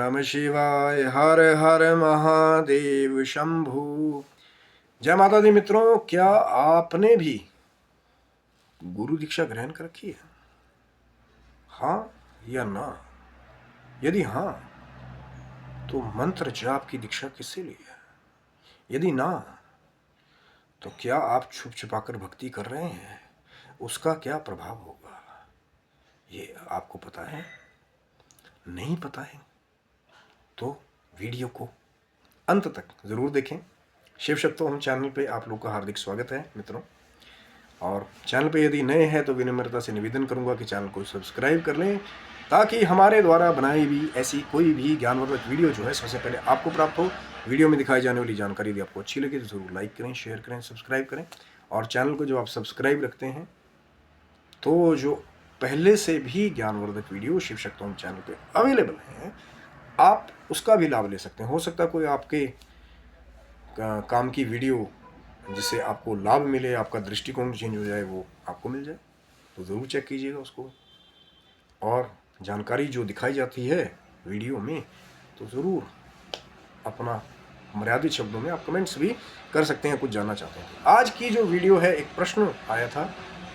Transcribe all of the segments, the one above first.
नमः शिवाय। हर हर महादेव शंभु। जय माता दी मित्रों, क्या आपने भी गुरु दीक्षा ग्रहण कर रखी है? हाँ या ना? यदि हाँ तो मंत्र जाप की दीक्षा किससे ली है? यदि ना तो क्या आप छुप छुपाकर भक्ति कर रहे हैं? उसका क्या प्रभाव होगा ये आपको पता है? नहीं पता है तो वीडियो को अंत तक जरूर देखें। शिव शक्तोहम चैनल पे आप लोग का हार्दिक स्वागत है मित्रों। और चैनल पे यदि नए हैं तो विनम्रता से निवेदन करूंगा कि चैनल को सब्सक्राइब कर लें, ताकि हमारे द्वारा बनाई हुई ऐसी कोई भी ज्ञानवर्धक वीडियो जो है सबसे पहले आपको प्राप्त हो। वीडियो में दिखाई जाने वाली जानकारी यदि आपको अच्छी लगे तो जरूर लाइक करें, शेयर करें, सब्सक्राइब करें। और चैनल को जो आप सब्सक्राइब रखते हैं तो जो पहले से भी ज्ञानवर्धक वीडियो शिव शक्तोहम चैनल पे अवेलेबल हैं, आप उसका भी लाभ ले सकते हैं। हो सकता है कोई आपके काम की वीडियो जिससे आपको लाभ मिले, आपका दृष्टिकोण चेंज हो जाए, वो आपको मिल जाए, तो ज़रूर चेक कीजिएगा उसको। और जानकारी जो दिखाई जाती है वीडियो में तो ज़रूर अपना मर्यादित शब्दों में आप कमेंट्स भी कर सकते हैं, कुछ जानना चाहते हैं। आज की जो वीडियो है, एक प्रश्न आया था,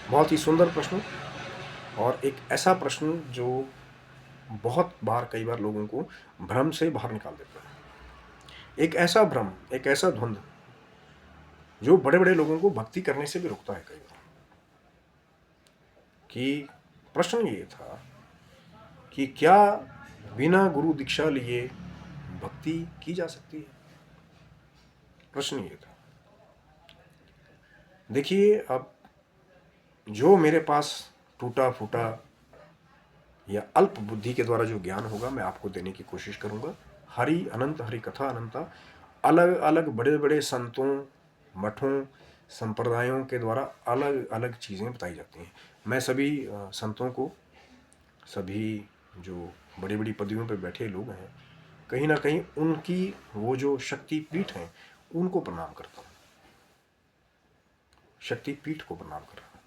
बहुत ही सुंदर प्रश्न, और एक ऐसा प्रश्न जो बहुत बार कई बार लोगों को भ्रम से बाहर निकाल देता है। एक ऐसा भ्रम, एक ऐसा धुंध जो बड़े बड़े लोगों को भक्ति करने से भी रोकता है कई बार। कि प्रश्न ये था कि क्या बिना गुरु दीक्षा लिए भक्ति की जा सकती है? प्रश्न ये था। देखिए, अब जो मेरे पास टूटा फूटा या अल्प बुद्धि के द्वारा जो ज्ञान होगा मैं आपको देने की कोशिश करूंगा। हरि अनंत, हरि कथा अनंता, अलग अलग बड़े बड़े संतों, मठों, संप्रदायों के द्वारा अलग अलग चीज़ें बताई जाती हैं। मैं सभी संतों को, सभी जो बड़ी बड़ी पदवियों पर बैठे लोग हैं, कहीं ना कहीं उनकी वो जो शक्ति पीठ हैं उनको प्रणाम करता हूँ, शक्ति पीठ को प्रणाम कर रहा हूँ।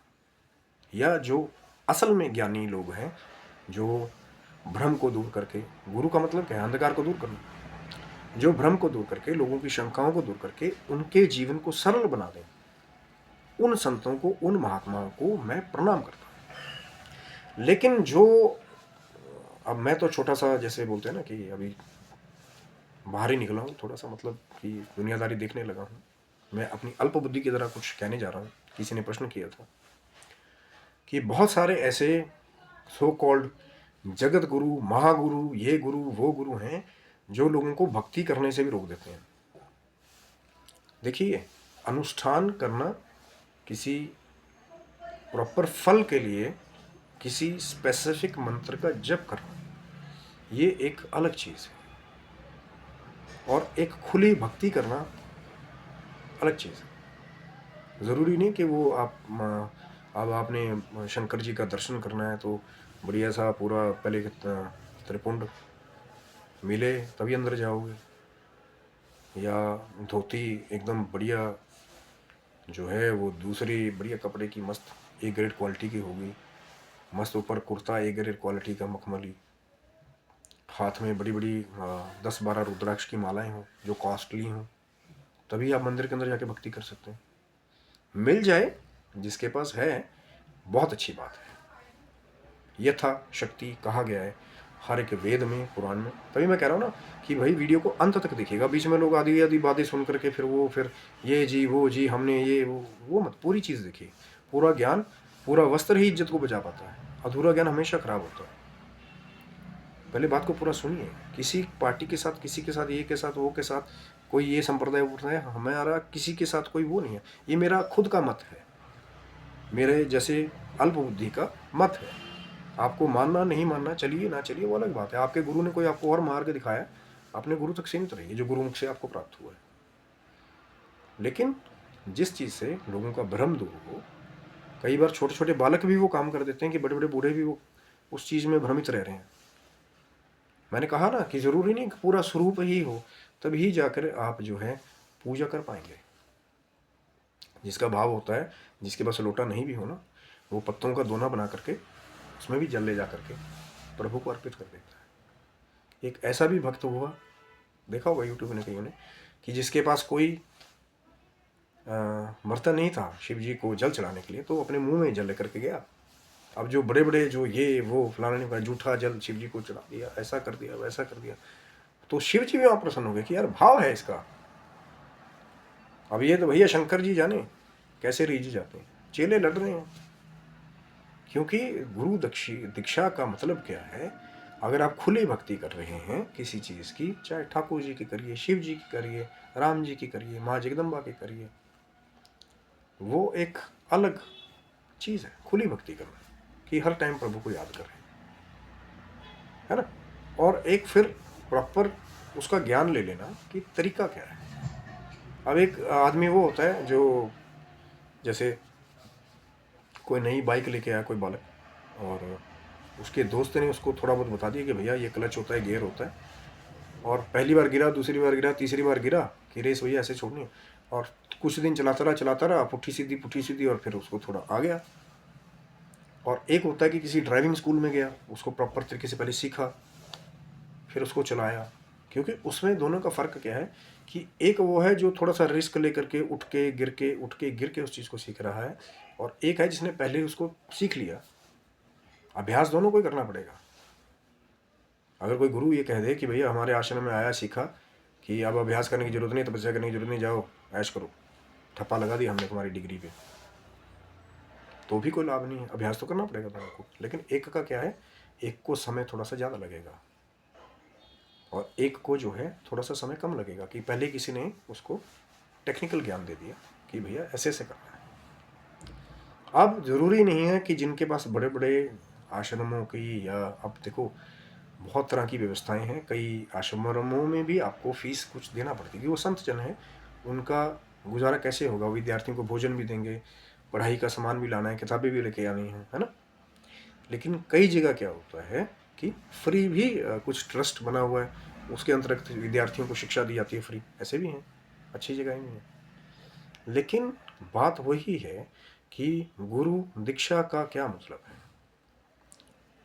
या जो असल में ज्ञानी लोग हैं, जो भ्रम को दूर करके, गुरु का मतलब क्या है? अंधकार को दूर करना। जो भ्रम को दूर करके, लोगों की शंकाओं को दूर करके उनके जीवन को सरल बना दें, उन संतों को, उन महात्माओं को मैं प्रणाम करता हूँ। लेकिन जो, अब मैं तो छोटा सा, जैसे बोलते हैं ना कि अभी बाहर ही निकला हूँ थोड़ा सा, मतलब कि दुनियादारी देखने लगा हूँ। मैं अपनी अल्प बुद्धि की तरह कुछ कहने जा रहा हूँ। किसी ने प्रश्न किया था कि बहुत सारे ऐसे सो कॉल्ड जगत गुरु, महागुरु, ये गुरु वो गुरु हैं जो लोगों को भक्ति करने से भी रोक देते हैं। देखिए, अनुष्ठान करना, किसी प्रॉपर फल के लिए किसी स्पेसिफिक मंत्र का जप करना, ये एक अलग चीज़ है। और एक खुली भक्ति करना अलग चीज़ है। ज़रूरी नहीं कि वो अब आपने शंकर जी का दर्शन करना है तो बढ़िया सा पूरा पहले त्रिपुंड मिले तभी अंदर जाओगे, या धोती एकदम बढ़िया जो है वो दूसरी बढ़िया कपड़े की मस्त ए ग्रेड क्वालिटी की होगी, मस्त ऊपर कुर्ता ए ग्रेड क्वालिटी का मखमली, हाथ में बड़ी बड़ी 10-12 रुद्राक्ष की मालाएं हों जो कॉस्टली हों, तभी आप मंदिर के अंदर जाके भक्ति कर सकते हैं। मिल जाए जिसके पास है, बहुत अच्छी बात है। यथा शक्ति कहा गया है हर एक वेद में, पुराण में। तभी मैं कह रहा हूँ ना कि भाई वीडियो को अंत तक देखिएगा। बीच में लोग आधी आधी बातें सुन करके फिर ये जी वो जी हमने ये वो मत, पूरी चीज़ देखिए। पूरा ज्ञान, पूरा वस्त्र ही इज्जत को बचा पाता है, अधूरा ज्ञान हमेशा खराब होता है। पहले बात को पूरा सुनिए। किसी पार्टी के साथ, किसी के साथ, ये के साथ, वो के साथ, कोई ये संप्रदाय उठता है, हमारा किसी के साथ कोई वो नहीं है। ये मेरा खुद का मत है, मेरे जैसे अल्प बुद्धि का मत है। आपको मानना नहीं मानना, चलिए ना चलिए, वो अलग बात है। आपके गुरु ने कोई आपको और मार्ग दिखाया, अपने गुरु तक सीमित रहिए जो गुरुमुख से आपको प्राप्त हुआ है। लेकिन जिस चीज़ से लोगों का भ्रम दूर हो, कई बार छोटे छोटे बालक भी वो काम कर देते हैं कि बड़े बड़े बूढ़े भी वो उस चीज़ में भ्रमित रह रहे हैं। मैंने कहा ना कि ज़रूरी नहीं कि पूरा स्वरूप ही हो, तभी जाकर आप जो है पूजा कर पाएंगे। जिसका भाव होता है, जिसके पास लोटा नहीं भी हो ना, वो पत्तों का दोना बना करके उसमें भी जल ले जा करके प्रभु को अर्पित कर देता है एक ऐसा भी भक्त हुआ, देखा होगा यूट्यूब ने कहीं ने, कि जिसके पास कोई बर्तन नहीं था शिव जी को जल चढ़ाने के लिए, तो अपने मुंह में जल लेकर के गया। अब जो बड़े बड़े जो ये वो फलाने ने जूठा जल शिव जी को चढ़ा दिया, ऐसा कर दिया वैसा कर दिया, तो शिव जी भी वहाँ प्रसन्न हो गए कि यार भाव है इसका। अब ये तो भैया शंकर जी जाने कैसे रीझ जाते हैं, चेले लड़ रहे हैं। क्योंकि गुरु दीक्षा का मतलब क्या है, अगर आप खुली भक्ति कर रहे हैं किसी चीज़ की, चाहे ठाकुर जी की करिए, शिव जी की करिए, राम जी की करिए, माँ जगदम्बा की करिए, वो एक अलग चीज़ है खुली भक्ति करना, कि हर टाइम प्रभु को याद करें, है ना। और एक फिर प्रॉपर उसका ज्ञान ले लेना कि तरीका क्या है। अब एक आदमी वो होता है जो, जैसे कोई नई बाइक लेके आया कोई बालक, और उसके दोस्त ने उसको थोड़ा बहुत बता दिया कि भैया ये क्लच होता है, गियर होता है, और पहली बार गिरा, दूसरी बार गिरा, तीसरी बार गिरा कि रेस भैया ऐसे छोड़नी है, और कुछ दिन चलाता रहा पुट्ठी सीधी, और फिर उसको थोड़ा आ गया। और एक होता है कि किसी ड्राइविंग स्कूल में गया, उसको प्रॉपर तरीके से पहले सीखा, फिर उसको चलाया। क्योंकि उसमें दोनों का फ़र्क क्या है कि एक वो है जो थोड़ा सा रिस्क लेकर के उठ के गिर के उस चीज़ को सीख रहा है, और एक है जिसने पहले उसको सीख लिया। अभ्यास दोनों को ही करना पड़ेगा। अगर कोई गुरु ये कह दे कि भैया हमारे आश्रम में आया सीखा कि अब अभ्यास करने की ज़रूरत नहीं, तपस्या करने की ज़रूरत नहीं, जाओ ऐश करो, ठप्पा लगा दिया हमने तुम्हारी डिग्री पे, तो भी कोई लाभ नहीं है। अभ्यास तो करना पड़ेगा दोनों को। लेकिन एक का क्या है, एक को समय थोड़ा सा ज़्यादा लगेगा, और एक को जो है थोड़ा सा समय कम लगेगा, कि पहले किसी ने उसको टेक्निकल ज्ञान दे दिया कि भैया ऐसे ऐसे करना है। अब ज़रूरी नहीं है कि जिनके पास बड़े बड़े आश्रमों की, या अब देखो बहुत तरह की व्यवस्थाएं हैं, कई आश्रमों में भी आपको फीस कुछ देना पड़ती है, वो संत जन है, उनका गुजारा कैसे होगा, विद्यार्थियों को भोजन भी देंगे, पढ़ाई का सामान भी लाना है, किताबें भी लेके आनी है ना। लेकिन कई जगह क्या होता है कि फ्री भी कुछ ट्रस्ट बना हुआ है, उसके अंतर्गत विद्यार्थियों को शिक्षा दी जाती है फ्री, ऐसे भी हैं, अच्छी जगह भी हैं। लेकिन बात वही है कि गुरु दीक्षा का क्या मतलब है।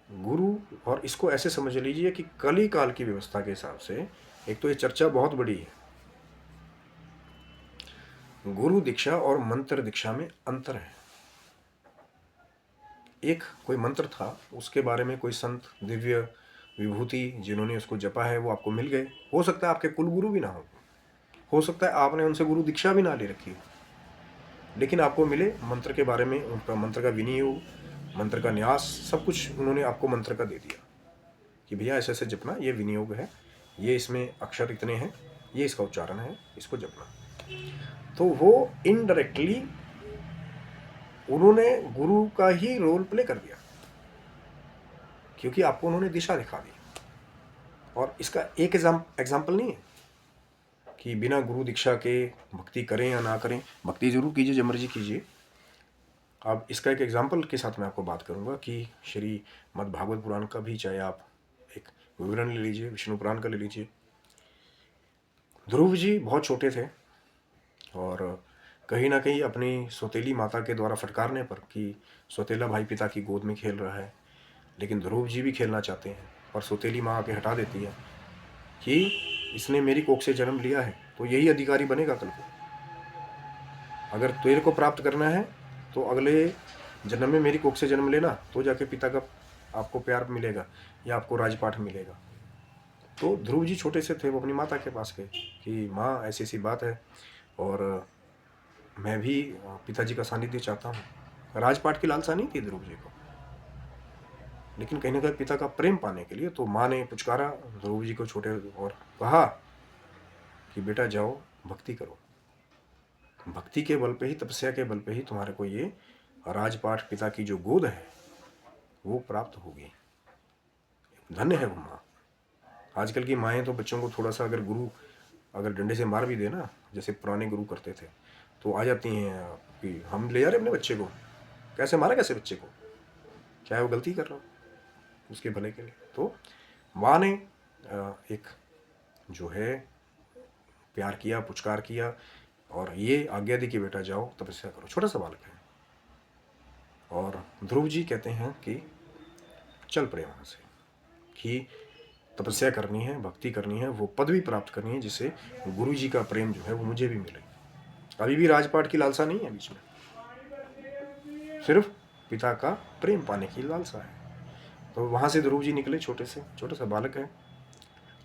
गुरु, और इसको ऐसे समझ लीजिए कि कली काल की व्यवस्था के हिसाब से, एक तो ये चर्चा बहुत बड़ी है, गुरु दीक्षा और मंत्र दीक्षा में अंतर है। एक कोई मंत्र था, उसके बारे में कोई संत दिव्य विभूति जिन्होंने उसको जपा है वो आपको मिल गए, हो सकता है आपके कुल गुरु भी ना हो सकता है आपने उनसे गुरु दीक्षा भी ना ले रखी हो, लेकिन आपको मिले मंत्र के बारे में, उनका मंत्र का विनियोग, मंत्र का न्यास, सब कुछ उन्होंने आपको मंत्र का दे दिया कि भैया ऐसे ऐसे जपना, ये विनियोग है, ये इसमें अक्षर इतने हैं, ये इसका उच्चारण है, इसको जपना। तो वो इनडायरेक्टली उन्होंने गुरु का ही रोल प्ले कर दिया, क्योंकि आपको उन्होंने दिशा दिखा दी। और इसका एक एग्जाम्पल नहीं है कि बिना गुरु दीक्षा के भक्ति करें या ना करें, भक्ति जरूर कीजिए, जो मर्जी कीजिए। अब इसका एक एग्जाम्पल के साथ मैं आपको बात करूंगा कि श्री मद्भागवत पुराण का भी, चाहे आप एक विवरण ले लीजिए, विष्णु पुराण का ले लीजिए। ध्रुव जी बहुत छोटे थे, और कहीं ना कहीं अपनी सौतेली माता के द्वारा फटकारने पर कि सौतेला भाई पिता की गोद में खेल रहा है, लेकिन ध्रुव जी भी खेलना चाहते हैं, और सौतेली माँ आके हटा देती है कि इसने मेरी कोख से जन्म लिया है तो यही अधिकारी बनेगा कल को, अगर तेरे को प्राप्त करना है तो अगले जन्म में मेरी कोख से जन्म लेना, तो जाके पिता का आपको प्यार मिलेगा या आपको राजपाट मिलेगा। तो ध्रुव जी छोटे से थे, वो अपनी माता के पास गए कि माँ ऐसी ऐसी बात है, और मैं भी पिताजी का सानिध्य चाहता हूँ। राजपाट की लालसा नहीं थी ध्रुव जी को, लेकिन कहीं ना कहीं पिता का प्रेम पाने के लिए, तो माँ ने पुचकारा ध्रुव जी को छोटे, और कहा कि बेटा जाओ भक्ति करो, भक्ति के बल पे ही, तपस्या के बल पे ही तुम्हारे को ये राजपाट, पिता की जो गोद है वो प्राप्त होगी। धन्य है वो माँ। आजकल की माएँ तो बच्चों को थोड़ा सा अगर गुरु अगर डंडे से मार भी देना, जैसे पुराने गुरु करते थे, तो आ जाती हैं कि हम ले जा रहे अपने बच्चे को, कैसे मारा कैसे बच्चे को, चाहे वो गलती कर रहा हो उसके भले के लिए। तो माँ ने एक जो है प्यार किया, पुचकार किया, और ये आज्ञा दी कि बेटा जाओ तपस्या करो। छोटा सा बालक है, और ध्रुव जी कहते हैं कि चल पड़े वहाँ से, कि तपस्या करनी है, भक्ति करनी है, वो पदवी प्राप्त करनी है जिससे गुरु जी का प्रेम जो है वो मुझे भी मिले। अभी भी राजपाट की लालसा नहीं है बीच में, सिर्फ पिता का प्रेम पाने की लालसा है। तो वहाँ से ध्रुव जी निकले, छोटा सा बालक है।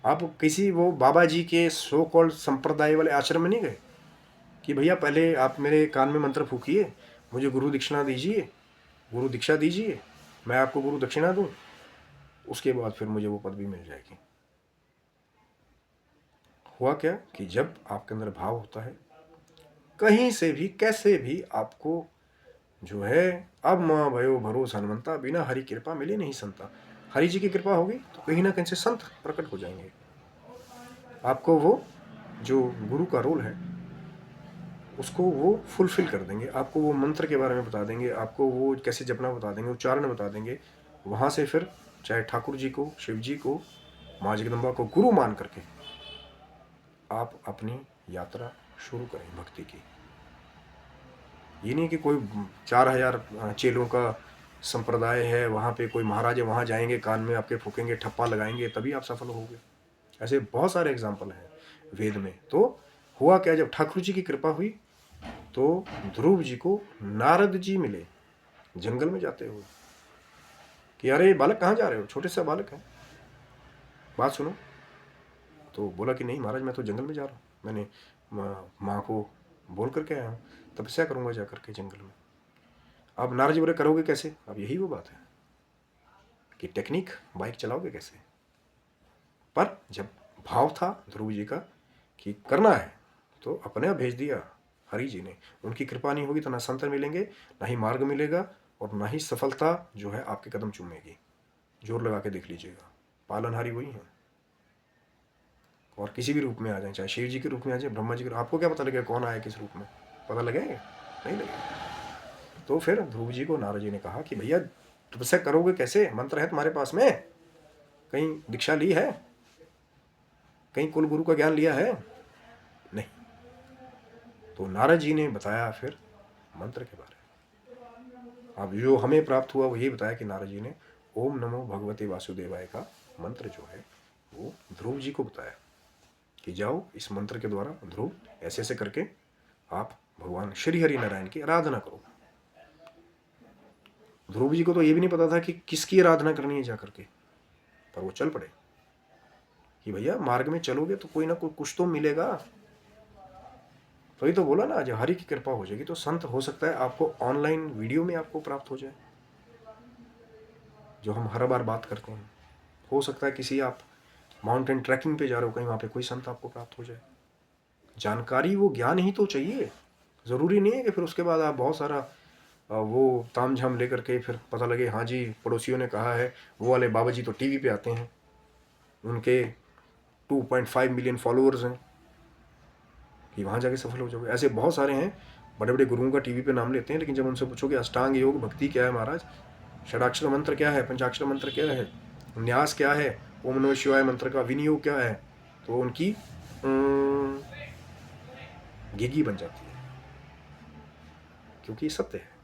आप किसी वो बाबा जी के सो कॉल्ड संप्रदाय वाले आश्रम में नहीं गए कि भैया पहले आप मेरे कान में मंत्र फूकिए, मुझे गुरु दीक्षा दीजिए, गुरु दीक्षा दीजिए, मैं आपको गुरु दक्षिणा दूं, उसके बाद फिर मुझे वो पदवी मिल जाएगी। हुआ क्या कि जब आपके अंदर भाव होता है, कहीं से भी कैसे भी आपको जो है, अब माँ भयो भरोसा हनुमंता, बिना हरि कृपा मिले नहीं संता। हरि जी की कृपा होगी तो कहीं ना कहीं से संत प्रकट हो जाएंगे। आपको वो जो गुरु का रोल है उसको वो फुलफिल कर देंगे, आपको वो मंत्र के बारे में बता देंगे, आपको वो कैसे जपना बता देंगे, उच्चारण बता देंगे। वहाँ से फिर चाहे ठाकुर जी को, शिव जी को, माँ जगदम्बा को गुरु मान करके आप अपनी यात्रा शुरू करें भक्ति की। ये नहीं कि कोई 4000 चेलों का संप्रदाय है, वहाँ पे कोई महाराज है, वहाँ जाएंगे, कान में आपके फूकेंगे, ठप्पा लगाएंगे, तभी आप सफल होंगे। ऐसे बहुत सारे एग्जाम्पल हैं वेद में। तो हुआ क्या, जब ठाकुर जी की कृपा हुई तो ध्रुव जी को नारद जी मिले जंगल में जाते हुए कि अरे बालक कहाँ जा रहे हो, छोटे सा बालक है, बात सुनो। तो बोला कि नहीं महाराज, मैं तो जंगल में जा रहा हूँ, मैंने माँ को बोल करके आया हूँ, तपस्या करूँगा जा करके जंगल में। अब नारद जी बोले करोगे कैसे? अब यही वो बात है कि टेक्निक, बाइक चलाओगे कैसे? पर जब भाव था ध्रुव जी का कि करना है तो अपने आप भेज दिया हरि जी ने। उनकी कृपा नहीं होगी तो ना संत मिलेंगे, ना ही मार्ग मिलेगा, और ना ही सफलता जो है आपके कदम चूमेगी। जोर लगा के देख लीजिएगा, पालनहारी वही है। और किसी भी रूप में आ जाए, चाहे शिव जी के रूप में आ जाए, ब्रह्मा जी के, आपको क्या पता लगेगा कौन आया किस रूप में? पता लगेगा? नहीं लगेगा। तो फिर ध्रुव जी को नारद जी ने कहा कि भैया तपस्या करोगे कैसे, मंत्र है तुम्हारे पास में, कहीं दीक्षा ली है, कहीं कुल गुरु का ज्ञान लिया है? नहीं। तो नारद जी ने बताया फिर मंत्र के बारे में। अब जो हमें प्राप्त हुआ वो ये बताया कि नारद जी ने ओम नमो भगवते वासुदेवाय का मंत्र जो है वो ध्रुव जी को बताया कि जाओ इस मंत्र के द्वारा ध्रुव ऐसे ऐसे करके आप भगवान श्री हरि नारायण की आराधना करो। ध्रुव जी को तो ये भी नहीं पता था कि किसकी आराधना करनी है जा करके, पर वो चल पड़े कि भैया मार्ग में चलोगे तो कोई ना कोई कुछ तो मिलेगा। तो ये तो बोला ना, जब हरि की कृपा हो जाएगी तो संत हो सकता है आपको ऑनलाइन वीडियो में आपको प्राप्त हो जाए, जो हम हर बार बात करते हैं। हो सकता है किसी आप माउंटेन ट्रैकिंग पे जा रहे हो, कहीं वहाँ पे कोई संत आपको प्राप्त हो जाए। जानकारी, वो ज्ञान ही तो चाहिए। ज़रूरी नहीं है कि फिर उसके बाद आप बहुत सारा वो ताम झाम लेकर के फिर पता लगे हाँ जी पड़ोसियों ने कहा है, वो वाले बाबा जी तो टीवी पे आते हैं, उनके 2.5 मिलियन फॉलोअर्स हैं, कि वहाँ जाके सफल हो जाओगे। ऐसे बहुत सारे हैं, बड़े बड़े गुरुओं का टीवी पे नाम लेते हैं, लेकिन जब उनसे पूछोगे अष्टांग योग भक्ति क्या है महाराज, षडाक्षर मंत्र क्या है, पंचाक्षर मंत्र क्या है, न्यास क्या है, ओम नमः शिवाय मंत्र का विनियोग क्या है, तो उनकी गिगी बन जाती है, क्योंकि सत्य है।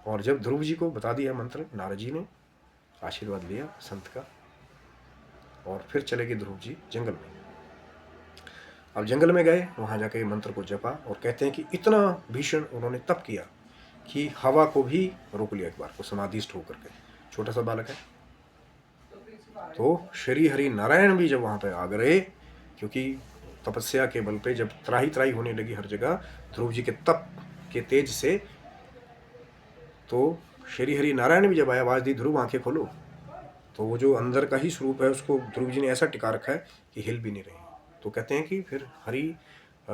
और जब ध्रुव जी को बता दिया मंत्र, नारद जी ने आशीर्वाद लिया संत का, और फिर चले गए ध्रुव जी जंगल में। अब जंगल में गए, वहाँ जाके मंत्र को जपा, और कहते हैं कि इतना भीषण उन्होंने तप किया कि हवा को भी रोक लिया एक बार को, समाधिस्थ होकर के। छोटा सा बालक है। तो श्री हरि नारायण भी जब वहाँ पे आ गए, क्योंकि तपस्या के बल पे जब त्राही त्राही होने लगी हर जगह ध्रुव जी के तप के तेज से, तो श्री हरि नारायण भी जब आया, आवाज दी ध्रुव आंखें खोलो, तो वो जो अंदर का ही स्वरूप है उसको ध्रुव जी ने ऐसा टिका रखा है कि हिल भी नहीं रही। तो कहते हैं कि फिर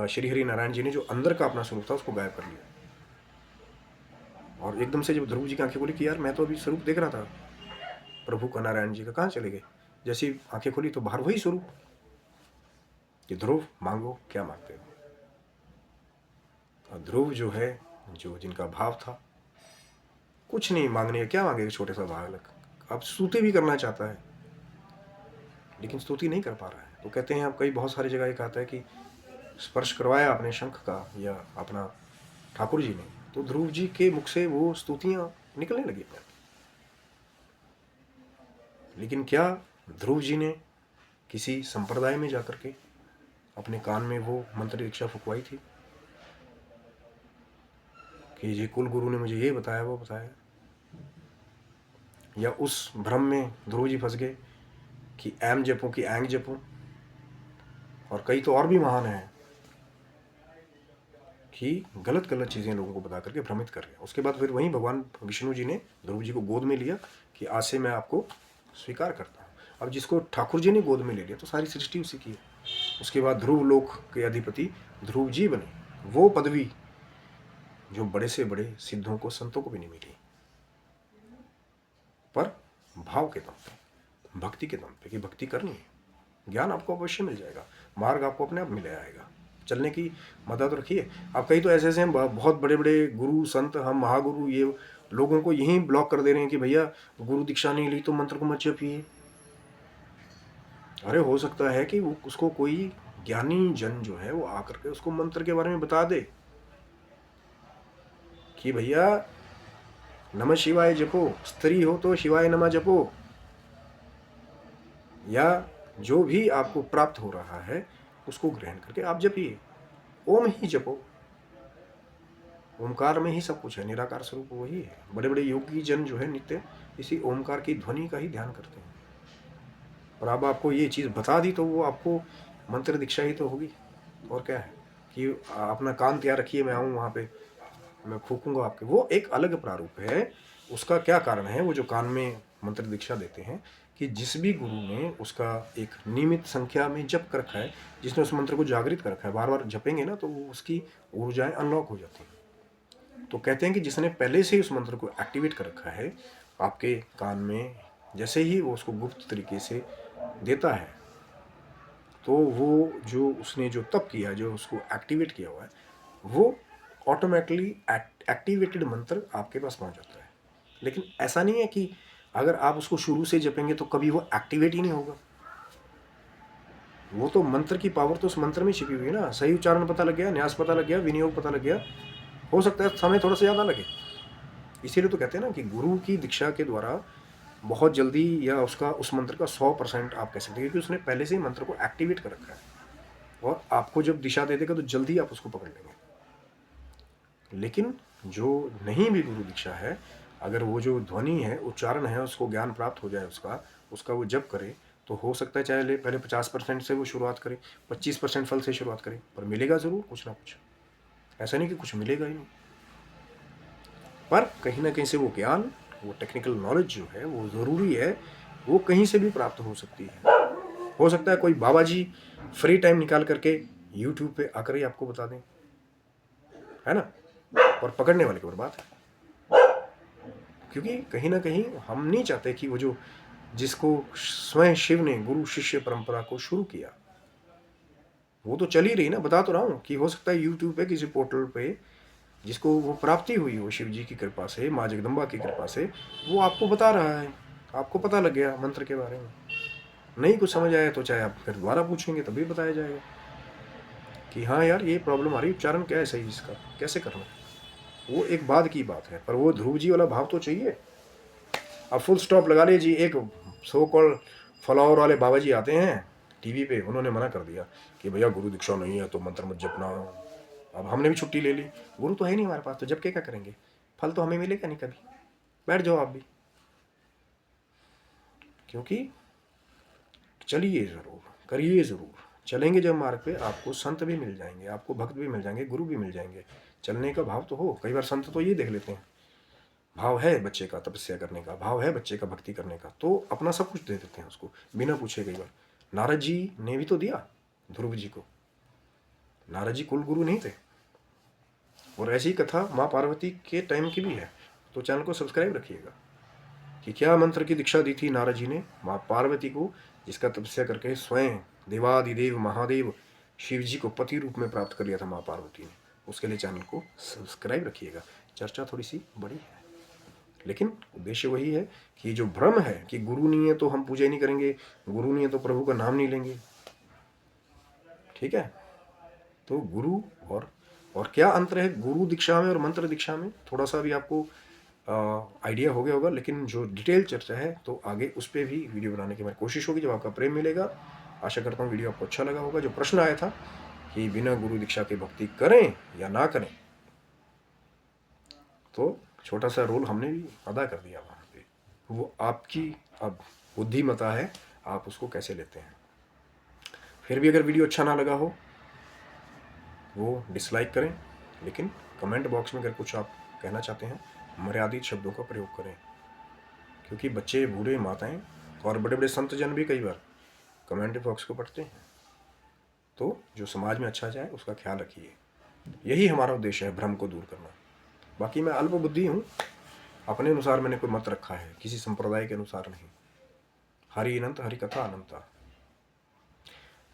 श्री हरि नारायण जी ने जो अंदर का अपना स्वरूप था उसको गायब कर लिया, और एकदम से जब ध्रुव जी की आंखें खोली कि यार मैं तो अभी स्वरूप देख रहा था प्रभु का, नारायण जी का, कहाँ चले गए? जैसी आंखें खोली तो बाहर वही स्वरूप कि ध्रुव मांगो क्या मांगते हो। और ध्रुव जो है, जो जिनका भाव था, कुछ नहीं मांगने, क्या मांगेगा छोटे सा बालक। अब स्तुति भी करना चाहता है लेकिन स्तुति नहीं कर पा रहा है। तो कहते हैं, अब कई बहुत सारी जगह एक आता है कि स्पर्श करवाया अपने शंख का या अपना ठाकुर जी ने, तो ध्रुव जी के मुख से वो स्तुतियां निकलने लगी। लेकिन क्या ध्रुव जी ने किसी संप्रदाय में जाकर के अपने कान में वो मंत्र दीक्षा फुकवाई थी कि ये कुल गुरु ने मुझे ये बताया वो बताया, या उस भ्रम में ध्रुव जी फंस गए कि एम जपूं कि एंग जपूं, और कई तो और भी महान हैं कि गलत गलत चीज़ें लोगों को बता करके भ्रमित कर रहे हैं। उसके बाद फिर वहीं भगवान विष्णु जी ने ध्रुव जी को गोद में लिया कि आज से मैं आपको स्वीकार करता हूँ। अब जिसको ठाकुर जी ने गोद में ले लिया तो सारी सृष्टि उसी की है। उसके बाद ध्रुव लोक के अधिपति ध्रुव जी बने, वो पदवी जो बड़े से बड़े सिद्धों को संतों को भी नहीं मिली, पर भाव के दम पे, भक्ति के दम पे कि भक्ति करनी है। ज्ञान आपको अवश्य मिल जाएगा, मार्ग आपको अपने आप मिल आएगा, चलने की मदद रखिए। अब कई तो ऐसे ऐसे हम बहुत बड़े बड़े गुरु संत, हम महागुरु, ये लोगों को यहीं ब्लॉक कर दे रहे हैं कि भैया गुरु दीक्षा नहीं ली तो मंत्र को मत जपिए। अरे हो सकता है कि वो उसको कोई ज्ञानी जन जो है वो आकर के उसको मंत्र के बारे में बता दे कि भैया नमः शिवाय जपो, स्त्री हो तो शिवाय नमः जपो, या जो भी आपको प्राप्त हो रहा है उसको ग्रहण करके आप जपिए। ओम ही जपो, ओमकार में ही सब कुछ है, निराकार स्वरूप वही है। बड़े बड़े योगी जन जो है नित्य इसी ओमकार की ध्वनि का ही ध्यान करते हैं। और अब आपको ये चीज़ बता दी तो वो आपको मंत्र दीक्षा ही तो होगी, और क्या है कि अपना कान तैयार रखिए, मैं आऊँ वहाँ पे, मैं फूकूंगा आपके। वो एक अलग प्रारूप है। उसका क्या कारण है, वो जो कान में मंत्र दीक्षा देते हैं कि जिस भी गुरु ने उसका एक नियमित संख्या में जप कर रखा है, जिसने उस मंत्र को जागृत कर रखा है, बार बार जपेंगे ना तो उसकी ऊर्जाएं अनलॉक हो जाती हैं। तो कहते हैं कि जिसने पहले से ही उस मंत्र को एक्टिवेट कर रखा है आपके कान में, जैसे ही वो उसको गुप्त तरीके से देता है तो वो जो उसने जो तप किया, जो उसको एक्टिवेट किया हुआ है, वो ऑटोमेटिकली एक्टिवेटेड मंत्र आपके पास पहुंच जाता है। लेकिन ऐसा नहीं है कि अगर आप उसको शुरू से जपेंगे तो कभी वो एक्टिवेट ही नहीं होगा। वो तो मंत्र की पावर तो उस मंत्र में छिपी हुई है ना। सही उच्चारण पता लग गया, न्यास पता लग गया, विनियोग पता लग गया, हो सकता है समय थोड़ा सा ज़्यादा लगे। इसीलिए तो कहते हैं ना कि गुरु की दीक्षा के द्वारा बहुत जल्दी, या उसका उस मंत्र का 100% आप कह सकते हैं, क्योंकि उसने पहले से ही मंत्र को एक्टिवेट कर रखा है, और आपको जब दिशा दे देगा तो जल्दी आप उसको पकड़ लेंगे। लेकिन जो नहीं भी गुरु दीक्षा है, अगर वो जो ध्वनि है, उच्चारण है, उसको ज्ञान प्राप्त हो जाए, उसका वो जब करे तो हो सकता है चाहे पहले 50% से वो शुरुआत करे, 25% फल से शुरुआत करे, पर मिलेगा ज़रूर कुछ ना कुछ। ऐसा नहीं कि कुछ मिलेगा ही नहीं, पर कहीं ना कहीं से वो ज्ञान, वो टेक्निकल नॉलेज जो है वो ज़रूरी है, वो कहीं से भी प्राप्त हो सकती है। हो सकता है कोई बाबा जी फ्री टाइम निकाल करके यूट्यूब पे आकर ही आपको बता दें, है ना, और पकड़ने वाले की और बात है। क्योंकि कहीं ना कहीं हम नहीं चाहते कि वो जो जिसको स्वयं शिव ने गुरु शिष्य परंपरा को शुरू किया, वो तो चल ही रही ना। बता तो रहा हूँ कि हो सकता है यूट्यूब पे किसी पोर्टल पे जिसको वो प्राप्ति हुई हो शिव जी की कृपा से, माँ जगदम्बा की कृपा से, वो आपको बता रहा है, आपको पता लग गया मंत्र के बारे में। नहीं कुछ समझ आया तो चाहे आप फिर दोबारा पूछेंगे तभी बताया जाएगा कि हाँ यार ये प्रॉब्लम आ रही, उच्चारण क्या है सही इसका, कैसे करना। वो एक बाद की बात है, पर वो ध्रुव जी वाला भाव तो चाहिए। अब फुल स्टॉप लगा लीजिए। एक सो कॉल्ड फॉलोअर वाले बाबा जी आते हैं टीवी पे, उन्होंने मना कर दिया कि भैया गुरु दीक्षा नहीं है तो मंत्र मत जपना। अब हमने भी छुट्टी ले ली, गुरु तो है नहीं हमारे पास, तो जब के क्या करेंगे, फल तो हमें मिलेगा नहीं कभी, बैठ जाओ आप भी। क्योंकि चलिए ज़रूर, करिए ज़रूर, चलेंगे जब मार्ग पे आपको संत भी मिल जाएंगे, आपको भक्त भी मिल जाएंगे, गुरु भी मिल जाएंगे। चलने का भाव तो हो। कई बार संत तो ये देख लेते हैं, भाव है बच्चे का तपस्या करने का, भाव है बच्चे का भक्ति करने का, तो अपना सब कुछ दे देते हैं उसको बिना पूछे। कई बार नारद जी ने भी तो दिया ध्रुव जी को, नारद जी कुल गुरु नहीं थे। और ऐसी कथा माँ पार्वती के टाइम की भी है, तो चैनल को सब्सक्राइब रखिएगा कि क्या मंत्र की दीक्षा दी थी नारद जी ने माँ पार्वती को, जिसका तपस्या करके स्वयं देवादिदेव महादेव शिव जी को पति रूप में प्राप्त कर लिया था माँ पार्वती ने। उसके लिए चैनल को सब्सक्राइब रखिएगा। चर्चा थोड़ी सी बड़ी है, लेकिन उद्देश्य वही है कि जो भ्रम है कि गुरु नहीं है तो हम पूजा नहीं करेंगे, गुरु नहीं है तो प्रभु का नाम नहीं लेंगे, ठीक है। तो गुरु और क्या अंतर है गुरु दीक्षा में और मंत्र दीक्षा में, थोड़ा सा भी आपको आइडिया हो गया होगा। लेकिन जो डिटेल चर्चा है तो आगे उस पर भी वीडियो बनाने की मेरी कोशिश होगी जब आपका प्रेम मिलेगा। आशा करता हूँ वीडियो आपको अच्छा लगा होगा। जो प्रश्न आया था कि बिना गुरु दीक्षा के भक्ति करें या ना करें, तो छोटा सा रोल हमने भी अदा कर दिया वहाँ पे। वो आपकी अब बुद्धिमता है, आप उसको कैसे लेते हैं। फिर भी अगर वीडियो अच्छा ना लगा हो वो डिसलाइक करें, लेकिन कमेंट बॉक्स में अगर कुछ आप कहना चाहते हैं मर्यादित शब्दों का प्रयोग करें, क्योंकि बच्चे, बूढ़े, माताएं और बड़े बड़े संत जन भी कई बार कमेंट बॉक्स को पढ़ते हैं। तो जो समाज में अच्छा जाए उसका ख्याल रखिए, यही हमारा उद्देश्य है, भ्रम को दूर करना। बाकी मैं अल्प बुद्धि हूँ, अपने अनुसार मैंने कोई मत रखा है, किसी संप्रदाय के अनुसार नहीं। हरि अनंत, हरि कथा अनंता।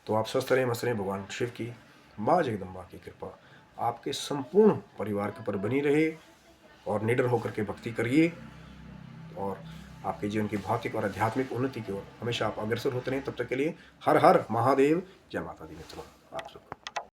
तो आप स्वस्थ रहें, मस्त रहें। भगवान शिव की, माँ जगदम्बा की कृपा आपके संपूर्ण परिवार के ऊपर बनी रहे और निडर होकर के भक्ति करिए और आपके जीवन की भौतिक और आध्यात्मिक उन्नति की ओर हमेशा आप अग्रसर होते रहें। तब तक के लिए हर हर महादेव, जय माता दी मित्रों, आप सबको।